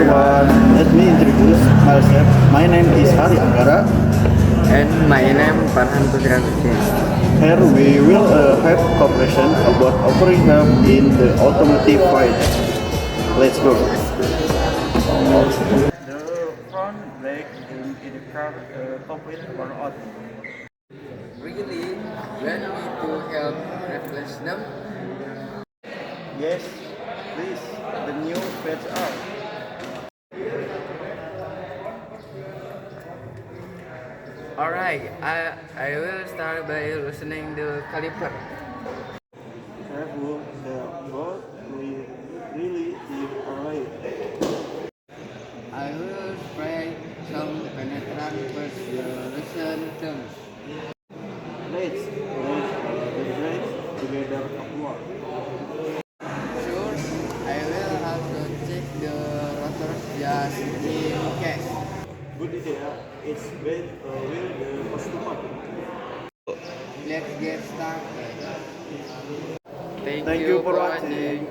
everyone, let me introduce myself. My name is Hari Anggara. And my name Farhan Putra Hussein. Here we will have cooperation about offering help in the automotive field. Let's go. The front brake in the car complete or not? Really, you want me to help replace them? Yes, please. The new patch out. Alright, I will start by loosening the caliper. Careful, the bolt will really deep away. I will spray some penetrant first to loosen them. Let's place the brakes together upward. Sure, I will have to check the rotors just in case. Good idea. It's been will the customer. Let's get started. Thank you for watching.